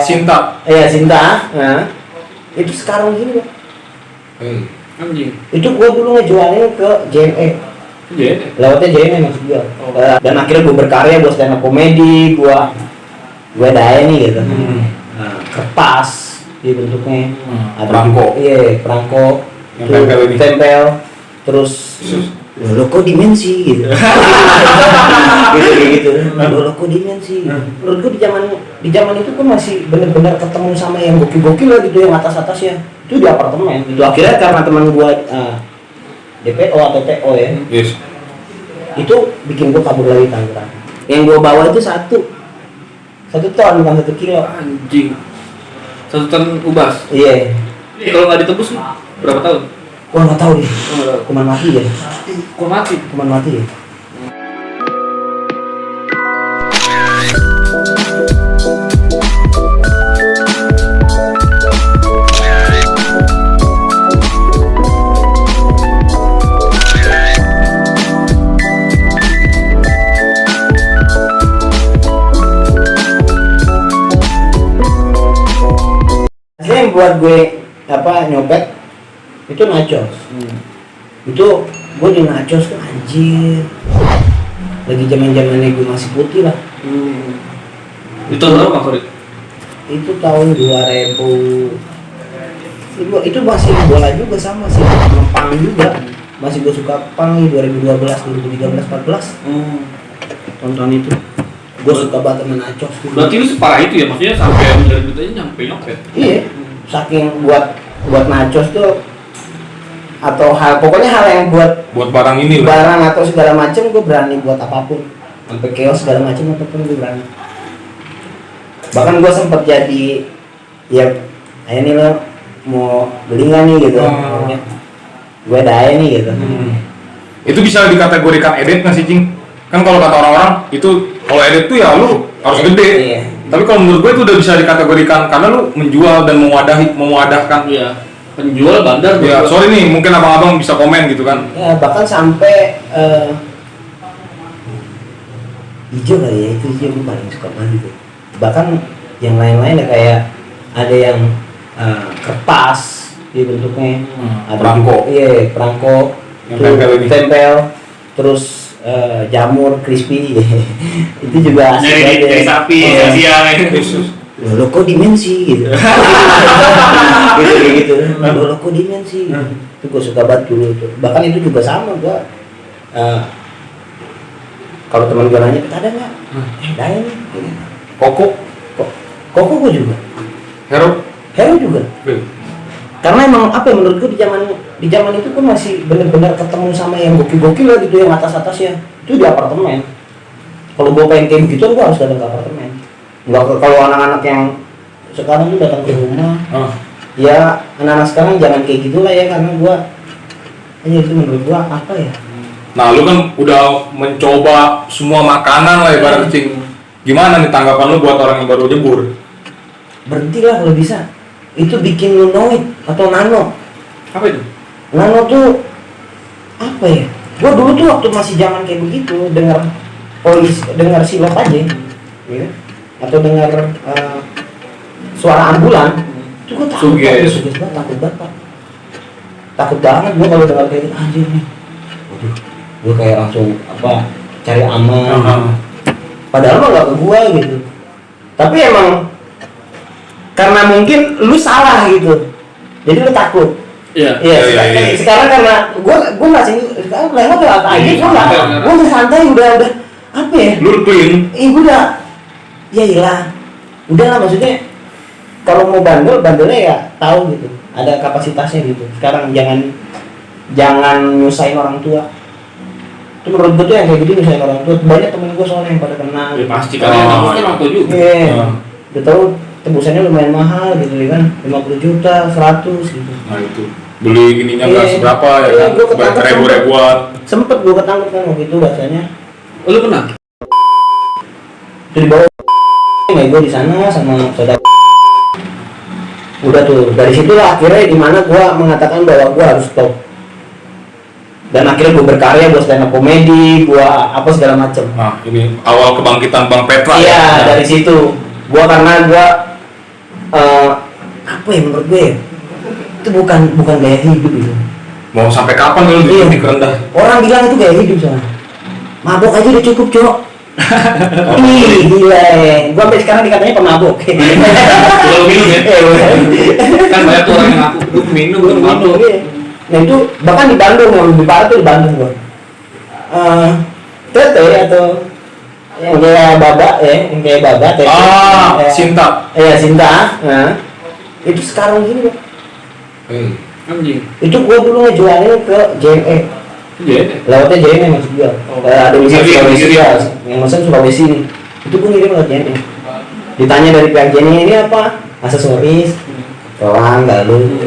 Sinta. Iya Sinta. Nah, itu sekarang gini Bang. Anjing. Itu gua dulu ngejualnya ke JNE. Lewatnya JNE maksud gua. Dan akhirnya gua berkarya, gua stand up komedi, gua daya nih gitu. Nah, kertas di bentuknya. Ada perangko. Iya, perangko. Yang tempel ini. Tempel. Terus lo kok dimensi gitu. gitu. Lo kok dimensi. Menurut gua di zaman itu kan masih benar-benar ketemu sama yang gokil-gokil lah gitu, yang atas-atasnya. Itu di apartemen. Itu akhirnya karena teman gua DPO atau TO ya. Yes. Itu bikin gua kabur lagi Tangerang. Yang gua bawa itu satu ton bukan 1 kilo. Anjing. 1 ton ubas. Iya. Kalau nggak ditebus berapa tahun? Gua nggak tahu deh. Kuman mati ya. Kuman mati ya. Yang buat gue nyopet itu nachos. Itu gue di nachos tuh anjir. Lagi zaman-zamannya gue masih putih lah. Itu tahun berapa Farid? Itu tahun 2000. Itu masih bola juga sama sih, sama pang juga. Masih gue suka pang 2012, 2013, 14. Tahun itu. Gue suka banget sama nachos gitu. Berarti lu separah itu ya, maksudnya sampai menjadi duit aja nyampe nyopet. Iya. Saking buat nachos tuh atau pokoknya hal yang buat barang ini lah. Barang atau segala macam gue berani buat apapun. Sampai chaos segala macam apapun gue berani. Bahkan gue sempet jadi ya ayo nih lo mau beli nggak nih gitu. Gue daya nih gitu. Itu bisa dikategorikan edit nggak sih Cing? Kan kalau kata orang-orang itu kalau edit tuh ya lu harus gede. Iya. Tapi kalau menurut gue itu udah bisa dikategorikan karena lu menjual dan mewadahkan. Iya. Penjual bandar. Ya, sorry nih, mungkin abang-abang bisa komen gitu kan. Ya bahkan sampai hijau kali ya, itu hijau gue paling suka banget gitu. Bahkan yang lain-lain ya kayak ada yang kertas di bentuknya. Ada perangko. Iya, perangko. Yang tempel ini. Tempel. Terus jamur crispy. Itu juga asik Nyari aja. sapi, siang. Lo kok dimensi gitu. gitu. Lo kok dimensi. Itu gue suka banget dulu tuh. Bahkan itu juga sama gue. Kalau teman gue nanya, ada nggak? Ada nih. Koko gue juga. Hero juga. Karena emang apa ya, menurut gue di zaman itu pun masih benar-benar ketemu sama yang gokil-gokil lah gitu, yang atas-atasnya. Itu di apartemen. Kalau gue pengen kayak begitu, gue harus datang ke apartemen. Nggak kalau anak-anak yang sekarang tuh datang ke rumah. Ya anak-anak sekarang jangan kayak gitulah ya, karena gue itu menurut gue apa ya. Nah, lu kan udah mencoba semua makanan lah ibarat Cing. Gimana nih tanggapan lu buat orang yang baru jebur? Berhentilah kalau bisa. Itu bikin lu noid atau nano. Apa itu? Nano tuh apa ya? Gua dulu tuh waktu masih zaman kayak begitu dengar silop aja, ya. Atau dengar suara ambulan, itu gua takut banget, takut banget gua kalau dengar kayak gitu, anjir nih. Waduh, gua kayak langsung cari aman. Padahal mah nggak ke gua gitu. Tapi emang karena mungkin lu salah gitu, jadi lu takut. Iya. Sekarang karena gua nggak sih, sekarang lewat apa aja, gua udah santai, udah apa ya? Lu clean. Gua udah, ya iyalah, udahlah maksudnya. Kalau mau bandelnya ya tahu gitu, ada kapasitasnya gitu. Sekarang jangan nyusahin orang tua. Itu menurut gue tuh yang kayak gitu nyusahin orang tua. Banyak temen gue soalnya yang pada kenal. Ya pasti kan yang tebusnya orang tua juga. Iya. Udah tahu tebusannya lumayan mahal gitu kan, 50 juta, 100 gitu. Nah itu beli ininya nggak seberapa ya kan, ribuan. Sempet gue ketangkep kan waktu itu bahasanya. Oh, lu pernah? Itu dibawa gue di sana sama saudara. Udah tuh dari situlah akhirnya dimana gue mengatakan bahwa gue harus stop. Dan akhirnya gue berkarya, gue stand up komedi, gue apa segala macem. Nah ini awal kebangkitan Bang Petra. Iya, dari situ. Gue karena gue apa ya menurut gue ya? Itu bukan gaya hidup itu. Mau sampai kapan lu di titik rendah? Orang bilang itu gaya hidup soalnya. Mabok aja udah cukup, Cok. Ih, gila ya. Gua sampai sekarang dikatanya pemabok. Kalau minum ya. Kan banyak tuh orang yang ngaku gue minum, gue mabuk. Iya. Nah itu bahkan di Bandung, yang lebih parah tuh di Bandung gua. Tete atau yang kayak baba ya, yang kayak baba tete. Sinta. Iya, Sinta. Nah, itu sekarang gini, Bang. Anjing. Itu gua dulu ngejualnya ke JNE. Iya. Lewatnya JNE maksud gua. Ada misal Sulawesi ya, yang mesen Sulawesi nih. Itu gua ngirim lewat JNE. Ditanya dari pihak JNE ini apa? Aksesoris, pelang, galuh.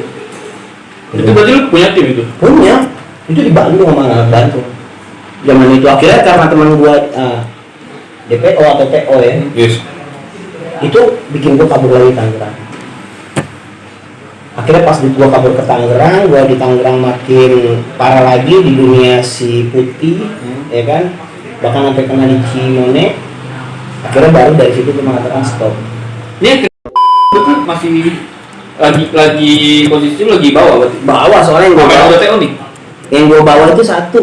Itu berarti lu punya tim itu? Punya. Itu di Bandung sama anak Bandung. Zaman itu akhirnya karena teman gua DPO atau PO ya. Yes. Itu bikin gua kabur lagi Tangerang. Akhirnya pas gua kabur ke Tangerang, gua di Tangerang makin parah lagi di dunia si putih, ya kan, bahkan sampai kena di Cimone. Akhirnya baru dari situ gua mengatakan stop. Ini betul masih lagi posisi lu lagi bawah berarti. Bawa soalnya yang gua Kalau bawa, udah TO nih. yang gua bawa itu satu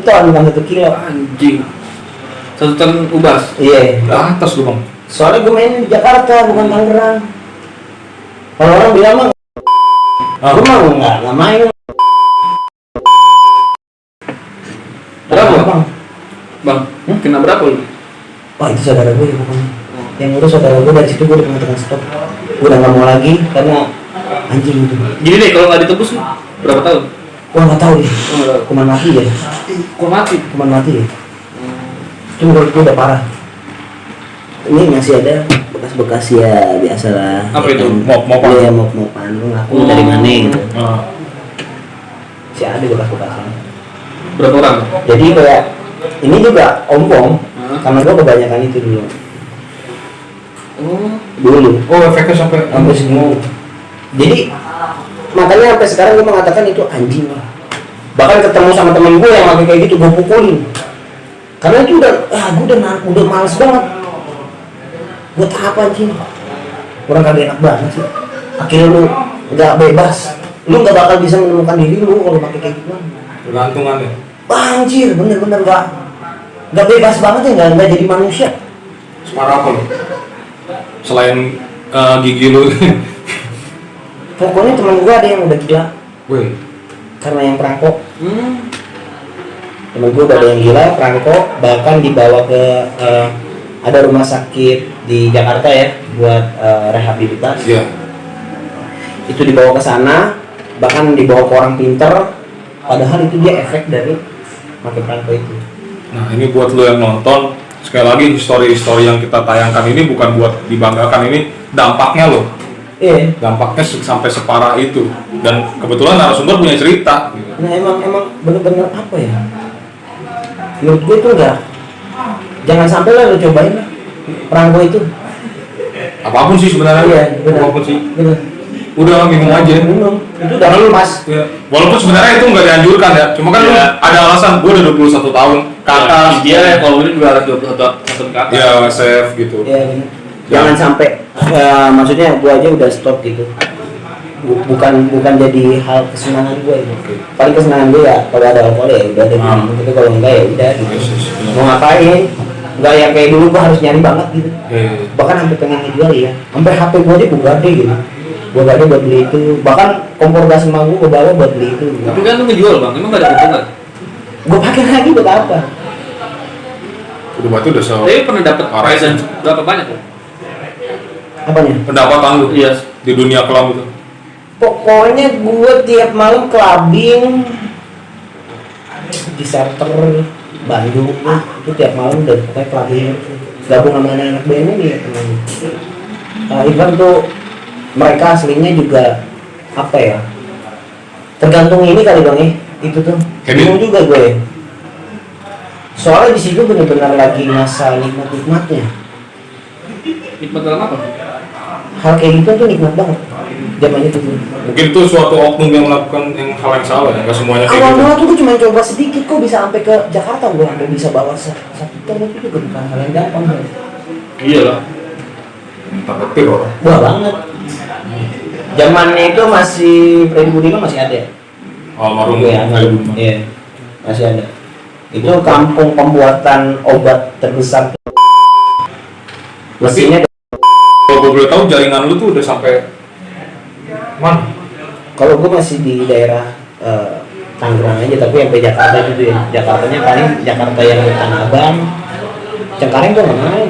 ton bukan 1 kilo. Anjing. 1 ton ubas. Iya. Ke atas lu, Bang. Soalnya gue main di Jakarta bukan Tangerang. Kalau orang bilang mah, gue mah nggak main. Berapa? Bang? Bang, kena berapa lu? Wah itu saudara gue pokoknya. Yang ngurus saudara gue, dari situ gue udah mengatakan stop. Gue udah nggak mau lagi karena anjing itu. Jadi deh kalau nggak ditebus lu berapa tahun? Wah nggak tahu deh. Oh, nggak tahu. Kuman mati ya. Kok mati? Kuman mati ya. Cuma menurut gue udah parah. Ini masih ada bekas-bekas ya biasalah. Apa ya itu? kan? Mop-mopan. Iya mop-mopan. Lu ngaku dari mana gitu. Masih ada bekas-bekasnya. Berapa orang? Jadi kayak ini juga ompong. Karena gue kebanyakan itu dulu. Dulu. Oh, efeknya sampai Sampai segini. Jadi makanya sampai sekarang gue mengatakan itu anjing. Bahkan ketemu sama temen gue yang pakai kayak gitu gue pukulin. Karena itu gue udah males banget. Buat apa anjing? Kurang kagak enak banget sih. Akhirnya lu nggak bebas. Lu nggak bakal bisa menemukan diri lu kalau pakai kayak gitu. bergantungan ya. Anjir, bener-bener nggak bebas banget ya, nggak jadi manusia. Separah apa lu? Selain gigi lu. Pokoknya teman gue ada yang udah gila Woi. karena yang perangkok. Temen gue udah ada yang gila, perangkok, bahkan dibawa ke ada rumah sakit di Jakarta ya buat rehabilitas. Iya. Itu dibawa ke sana, bahkan dibawa ke orang pinter, padahal itu dia efek dari pakai perangkok itu. Nah, ini buat lu yang nonton, sekali lagi histori-histori yang kita tayangkan ini bukan buat dibanggakan, ini dampaknya loh. Iya. Dampaknya sampai separah itu. Dan kebetulan narasumber punya cerita. Nah emang bener-bener apa ya? Menurut gue itu enggak. Jangan sampai lah lo cobain lah perangko itu. Apapun sih sebenarnya. Iya, benar. Apapun sih. Bener. Udah minum aja. Minum. Itu udah pas. Ya. Walaupun sebenarnya itu nggak dianjurkan ya. Cuma kan lu ada alasan, gue udah 21 tahun ke atas. Dia kalau ini juga harus 21 tahun ke atas. Ya, safe gitu. Iya bener. Jangan sampai maksudnya gue aja udah stop gitu. Bukan jadi hal kesenangan gue itu. Paling kesenangan gue ya kalau ada alkohol ya udah ada minum. Tapi kalau enggak ya udah gitu. Mau ngapain? Enggak yang kayak dulu gue harus nyari banget gitu. Bahkan sampai pengen ngejual ya. Sampai HP gue aja gue gade gitu. Gue gade buat beli itu. Bahkan kompor gas emak gue bawa buat beli itu. Tapi kan lu ngejual bang, emang gak ada keuntungan? Gue pakai lagi buat apa? Udah berarti udah Tapi pernah dapat Parah prize sih. berapa banyak tuh? Apanya? pendapatan lu Iya. di dunia kelam itu. Pokoknya gue tiap malam clubbing di shelter Bandung itu tiap malam udah pokoknya clubbing gabung sama anak-anak band ini ya teman. Even tuh mereka aslinya juga apa ya? Tergantung ini kali bang ya itu tuh. Bingung juga gue. Soalnya di situ benar-benar lagi masa nikmatnya. Nikmat dalam apa? Hal kayak gitu tuh nikmat banget. Zamannya tuh. Mungkin itu suatu oknum yang melakukan hal yang salah ya, nggak semuanya kayak Awal-awal gitu. tuh gue cuma coba sedikit kok bisa sampai ke Jakarta, gue sampai bisa bawa satu ton itu juga bukan hal yang gampang. Iya lah. terketir orang. Wah banget. Zamannya itu masih Freddy Budiman masih ada. Almarhum. Iya, iya, masih ada. Itu kampung pembuatan obat terbesar. Mesinnya. Kalau gue boleh tahu jaringan lu tuh udah sampai mana? Kalau gue masih di daerah Tangerang aja, tapi sampai Jakarta gitu ya. Jakartanya paling Jakarta yang Tanah Abang, Cengkareng gue nggak main.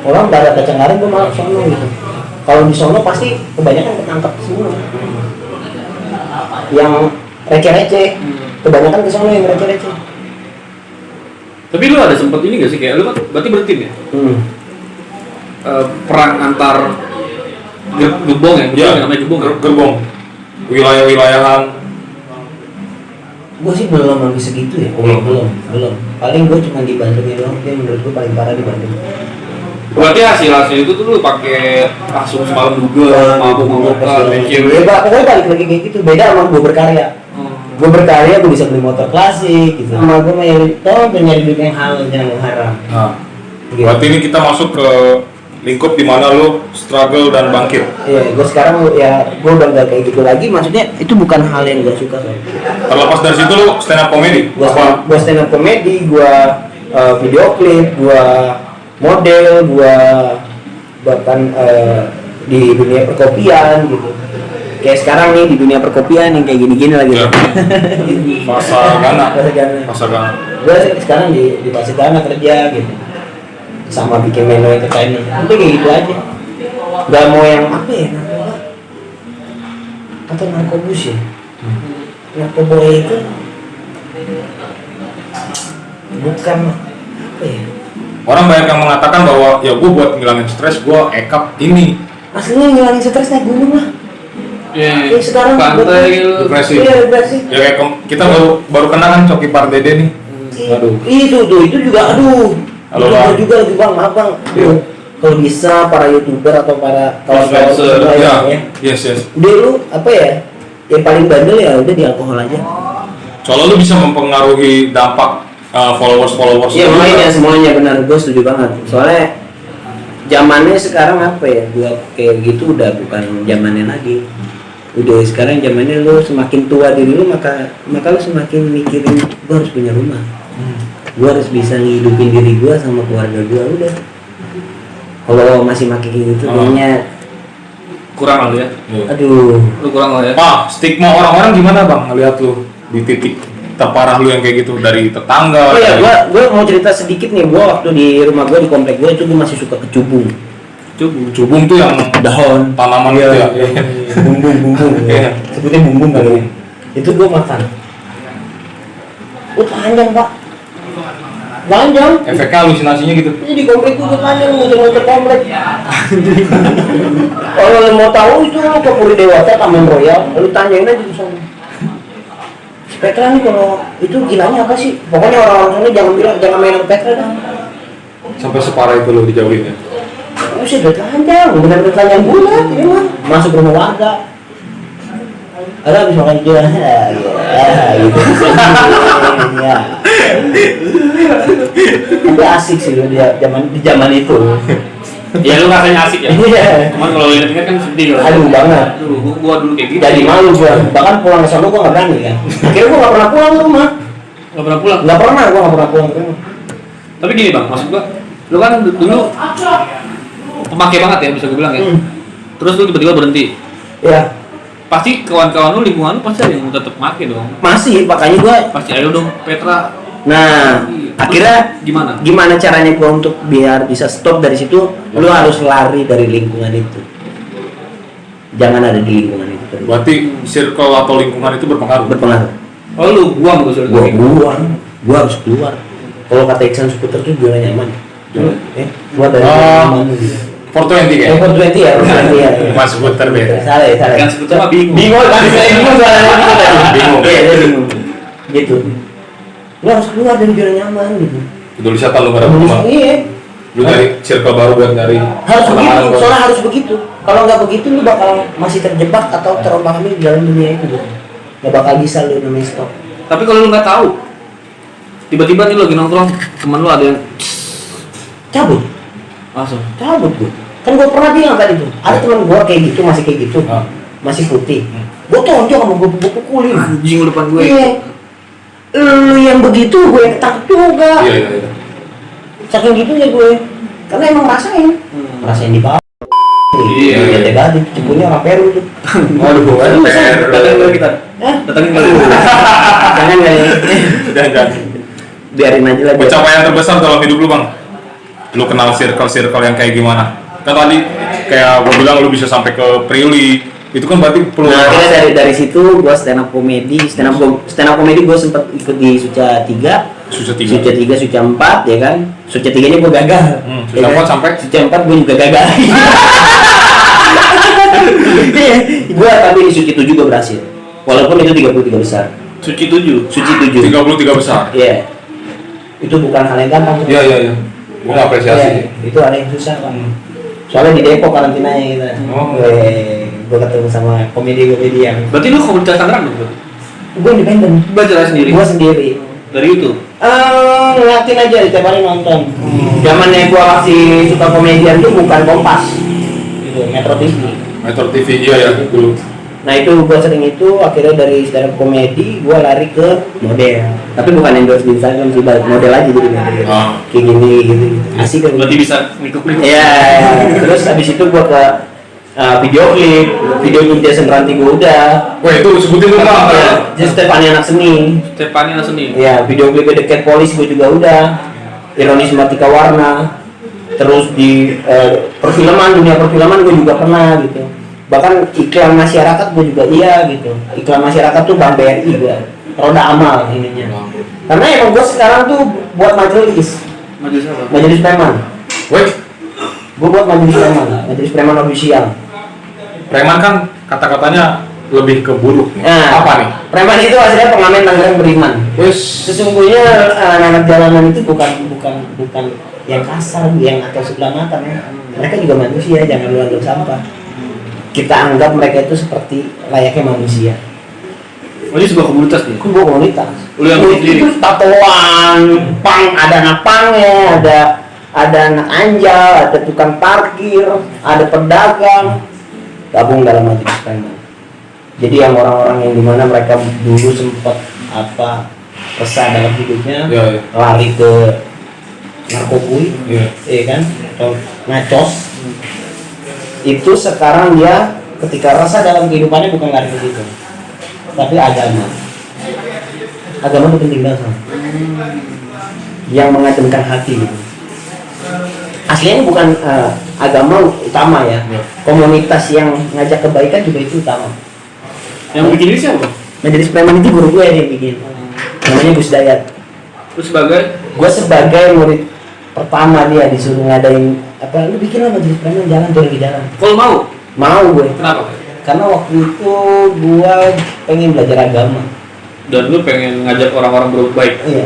Orang pada ke Cengkareng gue malah sono gitu. Kalau di sono pasti kebanyakan ketangkep semua. Yang receh-receh, kebanyakan ke sono yang receh-receh. Tapi lu ada sempet ini gak sih kayak lu kan berarti bertim ya? Perang antar gerbong ya? Ya, Namanya gerbong ya? gerbong. Wilayah-wilayahan. Gue sih belum sampai segitu ya. Belum. Paling gue cuma di Bandung ya doang. Dia menurut gue paling parah di Bandung. Berarti hasil itu tuh lu pakai langsung semalam juga mabuk-mabuk Ya, pokoknya balik lagi kayak gitu. Beda sama gue berkarya. Gue berkarya, gue bisa beli motor klasik gitu. Sama gue main nyari duit yang halal, jangan yang haram. Nah, Gitu. berarti ini kita masuk ke lingkup di mana lu struggle dan bangkit. Iya, gue sekarang ya gue udah gak kayak gitu lagi. Maksudnya itu bukan hal yang gue suka. Terlepas dari situ lu stand up comedy. Gue stand up comedy, gue video klip, gue model, gue bahkan di dunia perkopian gitu. Kayak sekarang nih di dunia perkopian yang kayak gini-gini lagi. Ya. Pasar Gana. Pasar Gana. Gue sekarang di Pasar Gana kerja gitu. Sama bikin menu entertainment. Udah kayak gitu aja. Gak mau yang apa ya narkoba atau narkobus ya. Narkoba itu bukan apa ya. Orang banyak yang mengatakan bahwa ya gue buat ngilangin stres gue ekap ini. Aslinya ngilangin stres naik gunung lah. Iya, Sekarang pantai Depresi. Iya, depresi. Ya kayak kita baru kenal kan Coki Pardede nih. Aduh. Itu juga aduh. Halo, itu Bang. juga lagi Bang, maaf Bang. Kalau bisa para YouTuber atau para kawan-kawan Influencer, semua Ya, ya. yes. Udah lu apa ya? Yang paling bandel ya udah di alkohol aja. Soalnya lu bisa mempengaruhi dampak followers. Iya, lu. semuanya benar, gue setuju banget. Soalnya zamannya sekarang apa ya? Buat kayak gitu udah bukan zamannya lagi. Udah sekarang zamannya lu semakin tua diri lu maka lu semakin mikirin gue harus punya rumah. Gue harus bisa ngidupin diri gue sama keluarga gue udah. Kalau masih makin gitu kayaknya kurang lah ya. aduh. Lu kurang lah ya. Pak, stigma orang-orang gimana Bang ngeliat lu di titik terparah lu yang kayak gitu dari tetangga? Oh ya, dari- gue mau cerita sedikit nih. Gue waktu di rumah gue di komplek gue itu gue masih suka kecubung. Cubung tuh yang Daun tanaman itu ya. bumbung Iya. sebutnya bumbung kali ya. Itu gue makan. Panjang Pak. Panjang. Efeknya halusinasinya gitu. Ini di komplek gue panjang, muter-muter komplek. Kalau lo mau tahu itu lo ke Puri Dewata Taman Royal, lo tanyain aja di sana. Petra nih kalau itu gilanya apa sih? Pokoknya orang-orang sana jangan main sama Petra dah. Sampai separah itu lu dijauhin ya. Oh sih udah telanjang, benar-benar telanjang bulat ini mah. Masuk rumah warga. Ada habis makan juga, gitu. Ya. Tapi asik sih lo di zaman itu. Ya lu rasanya asik ya. Iya. Cuman kalau ingat kan sedih lah. Aduh banget. Gua dulu kayak gitu. Jadi malu gua. Bahkan pulang ke sana gua nggak berani kan. Akhirnya gua nggak pernah pulang ke rumah. Gak pernah pulang. Gua nggak pernah pulang ke rumah. Tapi gini bang, maksud gua, lu kan dulu pemakai banget ya bisa gue bilang ya. Terus lu tiba-tiba berhenti. Ya Pasti kawan-kawan lu, lingkungan lu pasti ada yang tetap make dong. masih, makanya gua. Pasti ayo dong Petra. Nah, Terus akhirnya gimana? gimana caranya gua untuk biar bisa stop dari situ? Lu harus lari dari lingkungan itu. Jangan ada di lingkungan itu terus. Berarti circle atau lingkungan itu Berpengaruh. Oh lu buang tuh sudah. Gua harus keluar. Kalau kata Iksan Skuter tuh zona nyaman. Keluar dari Oh. zona nyaman. 420 kayak. 420 ya, 420 ya. Mas Skuter beda. Salah. Kan sebetulnya mah bingung. Bingung kan saya bingung soalnya Bingung. Iya, dia bingung. Gitu. Lu harus keluar dari zona nyaman gitu. Itu wisata lu pada rumah. Iya. Lu nyari circle baru buat nyari Harus pengalaman begitu, baru. soalnya harus begitu. Kalau nggak begitu lu bakal masih terjebak atau terombang-ambing di dalam dunia itu. Nggak bakal bisa lu namanya stop. Tapi kalau lu nggak tahu, tiba-tiba nih lu lagi nongkrong, teman lu ada yang Cabut langsung. gua. Kan gue pernah bilang tadi tuh, ada teman gue kayak gitu, masih kayak gitu, masih putih. Gue tonjok sama gue pukulin. Anjing depan gue. Iya. Lu yang begitu gue yang takut juga. Iya. Saking gitunya gue, karena emang rasain di bawah. Iya. Bete banget, cipunya orang Peru tuh. Waduh, Datangin kali kita. Datangin kali. Jangan ya. Jangan. Biarin aja lah. Pencapaian terbesar dalam hidup lu bang? Lu kenal circle yang kayak gimana? Kan tadi kayak gue bilang lu bisa sampai ke Prilly, itu kan berarti perlu. Nah, akhirnya dari situ gue stand up comedy gue sempat ikut di Suca 3, Suca 4 ya kan. Suca 3 nya gue gagal. Suca 4 sampai Suca 4 gue juga gagal. Gue tapi di Suci 7 gue berhasil. Walaupun itu 33 besar. Suci 7. 33 besar. Iya. Itu bukan hal yang gampang. Iya. Gue apresiasi. Itu hal yang susah kan. Soalnya di Depok karantinanya kita. Gue ketemu sama komedi yang. Berarti lu komunitas Tangerang dong? Gue independen. Belajar sendiri. Gue sendiri. Dari YouTube. Ngeliatin aja tiap hari nonton. Zamannya gue masih suka komedian tuh bukan Kompas. Itu Metro TV. Iya ya dulu. Nah itu gue sering itu, akhirnya dari stand up komedi gue lari ke model. Tapi bukan endorse di Instagram sih, balik model aja jadi model. Kayak gini gitu. Asik kan. Berarti bisa ngikut-ngikut. Iya. Terus habis itu gue ke video klip Jason Ranti gue udah. Wah itu sebutin dulu bang. Jadi Stefani anak seni. Stefani anak seni. Iya, video klipnya The Cat Police gue juga udah. Ironis Matika Warna. Terus di dunia perfilman gue juga pernah gitu. Bahkan iklan masyarakat gue juga iya gitu. Iklan masyarakat tuh Bank BRI gue. Roda amal ininya. Karena emang gue sekarang tuh buat majelis. Majelis apa? Majelis preman. Wait, Gue buat majelis preman official. preman kan kata-katanya lebih ke buruk. Nah, Apa nih? preman itu hasilnya pengamen Tangerang beriman. Wes. Sesungguhnya anak jalanan itu bukan yang kasar, yang atau sebelah mata, men. Mereka juga manusia, jangan lu anggap sampah. Kita anggap mereka itu seperti layaknya manusia. Oh, ini sebuah komunitas nih. Itu komunitas. Lu yang sendiri? Itu tatoan, pang, ada anak pangnya, ada anak anjal, ada tukang parkir, ada pedagang, gabung dalam majelis preman. Jadi yang orang-orang yang dimana mereka dulu sempat resah dalam hidupnya, lari ke narkoba, kan, atau ngacos, itu sekarang dia ketika resah dalam kehidupannya bukan lari ke situ, tapi agama itu penting banget, yang mengademkan hati gitu. Aslinya bukan agama utama ya, komunitas yang ngajak kebaikan juga itu utama. Yang bikin ini siapa? Majelis preman itu guru gue yang bikin, namanya Gus Dayat. Terus sebagai? Gue sebagai murid pertama dia disuruh ngadain lu bikin lah majelis preman, jalan turun ke jalan. Kalau mau gue. Kenapa? Karena waktu itu gue pengen belajar agama. Dan lu pengen ngajak orang-orang berbuat baik. Iya.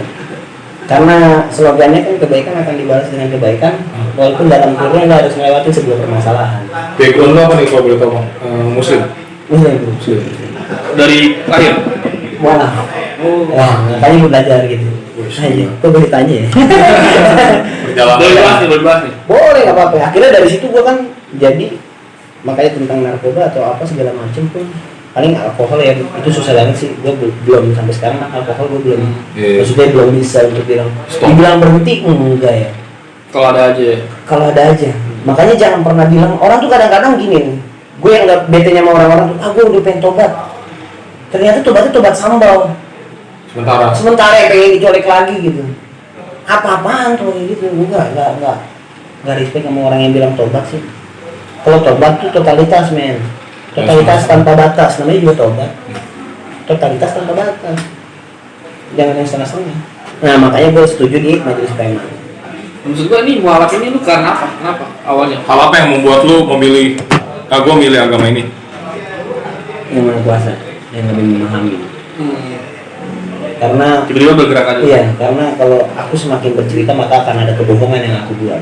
Karena slogannya kan kebaikan akan dibalas dengan kebaikan, walaupun dalam kurun lo harus melewati sebuah permasalahan. Background lu apa nih kalau boleh tahu bang? Muslim. Dari lahir. Wah. Wah, makanya gue belajar gitu. Aja, kok boleh tanya ya? Perjalanan. Boleh bahas nih. Boleh, nggak apa-apa. Akhirnya dari situ gue kan jadi, makanya tentang narkoba atau apa segala macam pun paling alkohol ya itu susah banget sih. Gue belum sampai sekarang alkohol gue belum, maksudnya belum bisa untuk dibilang berhenti enggak ya. Kalau ada aja. Kalau ada aja. Makanya jangan pernah bilang, orang tuh kadang-kadang gini nih. Gue yang nggak betenya sama orang-orang tuh, gue udah pengen tobat. Ternyata tobatnya tobat sambal. Sementara yang pengen dicolek lagi gitu. Apa-apaan tuh kayak gitu. Gue nggak respect sama orang yang bilang tobat sih. Kalau tobat tuh totalitas, men. Totalitas tanpa batas, namanya juga tobat. Totalitas tanpa batas. Jangan yang setengah-setengah. Nah makanya gue setuju di majelis preman. Maksud gue ini mualaf ini lu karena apa? Kenapa awalnya? Hal apa yang membuat lu memilih? Gue milih agama ini. Yang mana kuasa, yang lebih memahami. Karena tiba-tiba bergerak aja. Iya, karena kalau aku semakin bercerita maka akan ada kebohongan yang aku buat.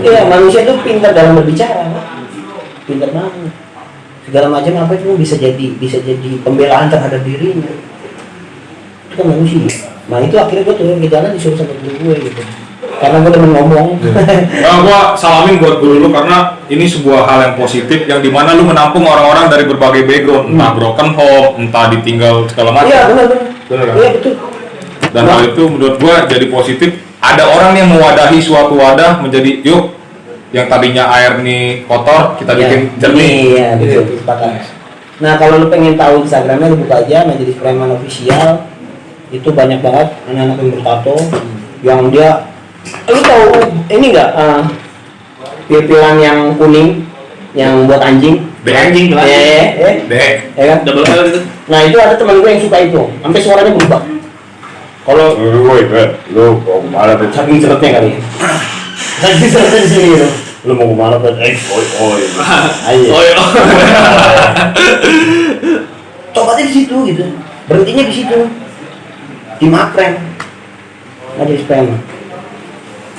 Iya, manusia itu pintar dalam berbicara, pintar banget. Segala macam apa itu bisa jadi pembelaan terhadap dirinya. Itu kan manusia. Nah itu akhirnya gue turun ke jalan disuruh sama guru gue gitu. karena gue demen ngomong. Nah, gua salamin buat guru lu karena ini sebuah hal yang positif yang dimana lu menampung orang-orang dari berbagai background, entah broken home, entah ditinggal segala macam. Iya benar. Benar kan? Iya betul. Dan hal itu menurut gua jadi positif. Ada orang yang mewadahi suatu wadah menjadi yuk yang tadinya air nih kotor kita bikin jernih. Iya betul. Sepakat. Nah kalau lu pengen tahu Instagramnya lu buka aja Majelis Preman Official. Itu banyak banget anak-anak yang bertato yang dia, lu tahu ini nggak pil-pilan yang kuning yang buat anjing? Anjing lah. Dek. Ya kan? Double L itu. Nah itu ada teman gue yang suka itu, sampai suaranya berubah. Kalau Woi, lu mau kemana tuh? saking ceritnya kali ya. Saking ceritnya di sini gitu. Lu mau kemana tuh? Oi. Ayo. Oh iya. Coba aja di situ gitu. Berhentinya di situ. Di Makrem. Majelis Preman.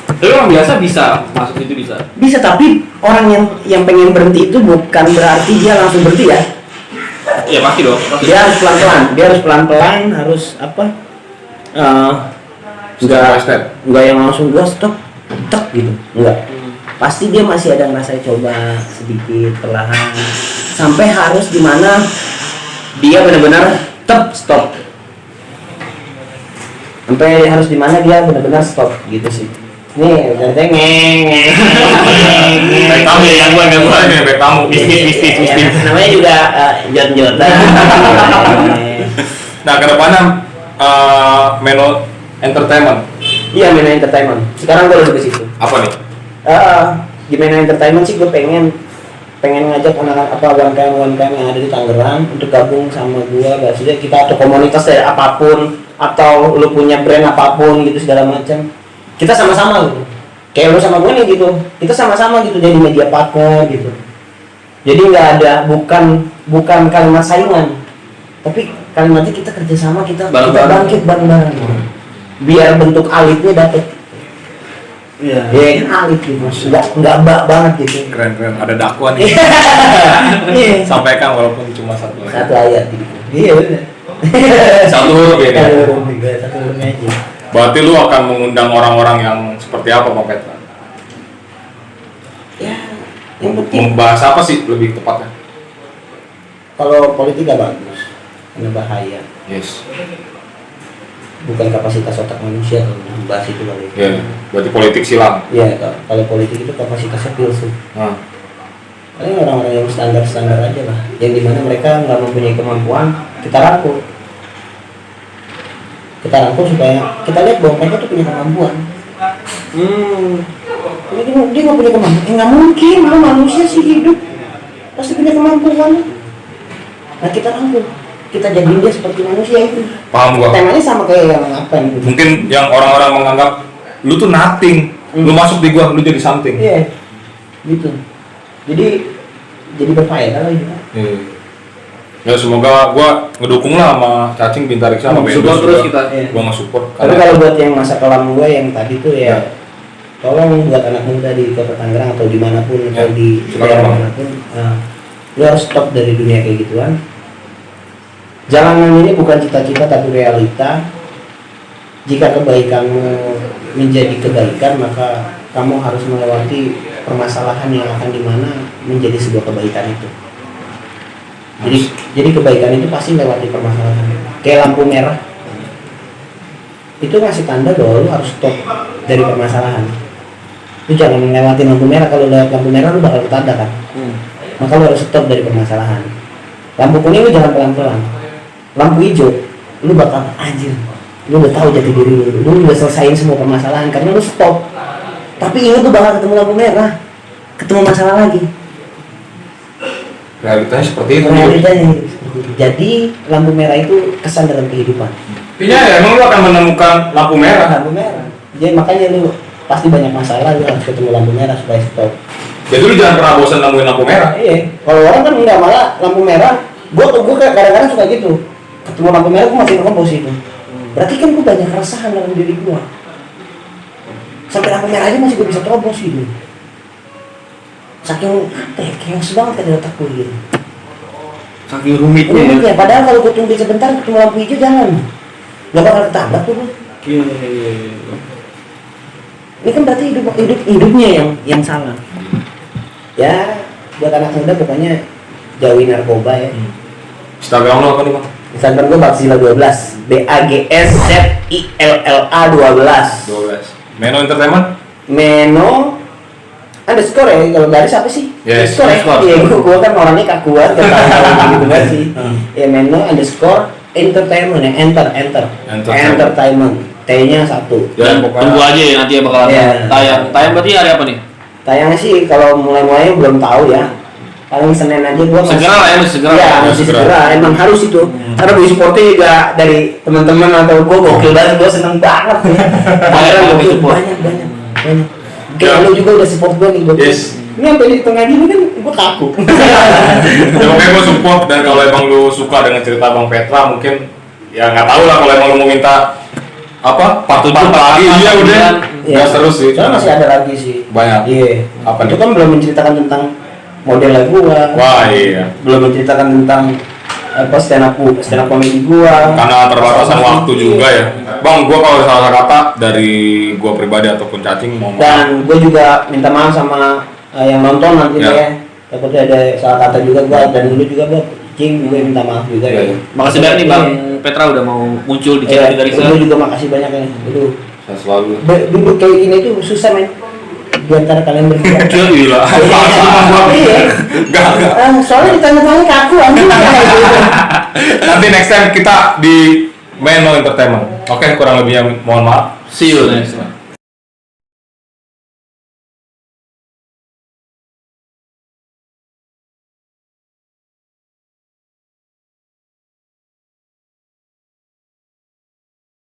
Tapi orang biasa bisa masuk itu bisa. Bisa, tapi orang yang pengen berhenti itu bukan berarti dia langsung berhenti ya. Iya pasti dong. Pasti. Dia harus pelan-pelan, harus apa? Enggak yang langsung gua stop, gitu. Enggak. Pasti dia masih ada ngerasa coba sedikit perlahan sampai harus di mana dia benar-benar stop. Sampai harus di mana dia benar-benar stop gitu sih. Nih, udah ngeng. Baik tamu ya, gua nih, baik tamu. Bisnis. Namanya juga jod-jod. Nah, ke depannya Meno Entertainment. Iya, Meno Entertainment. Sekarang gue lebih ke situ. Apa nih? Di Meno Entertainment sih gue pengen ngajak anak-anak UMKM yang ada di Tangerang untuk gabung sama gue. Maksudnya kita atau komunitas dari apapun atau lu punya brand apapun gitu segala macam. Kita sama-sama gitu. Kayak lu sama gue nih gitu. Kita sama-sama gitu jadi media partner gitu. Jadi nggak ada bukan kalimat saingan. Tapi kalimatnya kita kerjasama, kita bangkit bareng-bareng. Biar bentuk alitnya dapet. Iya. Ya kan alit gitu. Nggak banget gitu. Keren. Ada dakwah nih. Iya. Sampaikan walaupun cuma satu ayat gitu. Iya benar. Satu huruf ya. Satu huruf aja. Berarti lu akan mengundang orang-orang yang seperti apa, Bang Petra? Ya, yang penting Membahas apa sih lebih tepatnya? kalau politik gak bagus, karena bahaya. Yes. Bukan kapasitas otak manusia kalau membahas itu kali. Iya. Berarti politik silam. Iya, kalau politik itu kapasitasnya filsuf. Paling orang-orang yang standar aja lah, yang dimana mereka nggak mempunyai kemampuan, kita rangkul supaya kita lihat bahwa mereka tuh punya kemampuan. Dia nggak punya kemampuan, nggak mungkin, lu manusia sih hidup pasti punya kemampuan. Nah kita rangkul, kita jadiin dia seperti manusia itu. Paham gua. Temanya sama kayak yang apa gitu. Mungkin yang orang-orang menganggap lu tuh nothing, lu masuk di gua, lu jadi something. Iya, gitu. Jadi berfaedah lah itu. Ya semoga gua ngedukung lah sama Cacing, Bintang Riksa sama Bendus. Support terus kita. Gua nge-support. Tapi kalau buat yang masa kelam gue yang tadi tuh ya, tolong buat anak muda di Kota Tangerang atau dimanapun atau di daerah manapun, lu harus stop dari dunia kayak gituan. Jalanan ini bukan cita-cita tapi realita. Jika kebaikanmu menjadi kebaikan, maka kamu harus melewati permasalahan yang akan dimana menjadi sebuah kebaikan itu. Jadi kebaikan itu pasti lewati permasalahan. Kayak lampu merah, itu ngasih tanda bahwa lu harus stop dari permasalahan. Lu jangan melewati lampu merah. Kalau lewat lampu merah lu bakal ketabrak kan. Maka lu harus stop dari permasalahan. Lampu kuning lu jangan pelan-pelan. Lampu hijau lu bakal anjir. Lu udah tahu jati diri lu udah selesaiin semua permasalahan karena lu stop. Tapi ingat lu bakal ketemu lampu merah, ketemu masalah lagi. Realitanya seperti itu. Jadi lampu merah itu kesan dalam kehidupan. Iya, emang lu akan menemukan lampu merah. Lampu merah. Jadi makanya lu pasti banyak masalah, lu harus ketemu lampu merah supaya stop. Jadi lu jangan pernah bosan nemuin lampu merah. Iya. Kalau orang kan enggak, malah lampu merah. Gua kadang-kadang suka gitu. Ketemu lampu merah gua masih nerobos itu. Berarti kan gua banyak keresahan dalam diri gua. Sampai lampu merah aja masih gua bisa terobos gitu. Saking apa ya, chaos banget kan di otak gue gitu. Saking rumitnya. Padahal kalau gue tunggu sebentar ketemu lampu hijau jangan. Gak bakal ketabrak tuh gue. Iya. Ini kan berarti hidupnya yang salah. Ya, buat anak muda pokoknya jauhi narkoba ya. Instagram lo apa nih bang? Instagram gue Bagzilla 12, BAGSZILLA 12. 12. Meno Entertainment? Meno underscore ya, kalau garis apa sih? Yes, underscore. Iya, gue kan orangnya kakuan, gitu kan sih. Ya Meno underscore entertainment ya, entertainment. T-nya 1. Dan tunggu aja ya nanti ya bakalan tayang berarti hari apa nih? Tayangnya sih kalau mulai belum tahu ya. Paling Senin aja gua masih segera lah ya, masih segera. Ya, masih segera. Emang harus itu. Karena gue supportnya juga dari teman-teman atau gua gokil banget, gua seneng banget. Banyak. Kayak lu juga udah support gua nih, gua. Yes. Ini sampai di tengah gini kan gua kaku. Ya makanya gue support, dan kalau emang lu suka dengan cerita Bang Petra mungkin ya nggak tahu lah, kalau emang lu mau minta apa part lagi, iya udah nggak seru sih. Soalnya masih ada lagi sih. Banyak. Iya. Apa Itu nih? kan belum menceritakan tentang model gua. Wah iya. Belum menceritakan tentang apa stand up comedy gua. Karena terbatasan waktu juga ya. Bang, gua kalau salah kata dari gua pribadi ataupun cacing mohon maaf. Dan gua juga minta maaf sama yang nonton nanti Ya. ya. Takutnya ada salah kata juga gua, dan dulu juga gua Cing juga minta maaf juga ya. Makasih banyak nih Bang Petra udah mau muncul di channel kita Rizal. Lu juga makasih banyak ya. Aduh. Saya selalu. Duduk kayak gini tuh susah men. Di antara kalian berdua. Gila. Iya. Enggak. Soalnya ditanya-tanya kaku anjing. Nanti next time kita di Meno Entertainment. Oke, kurang lebihnya mohon maaf. See you next time.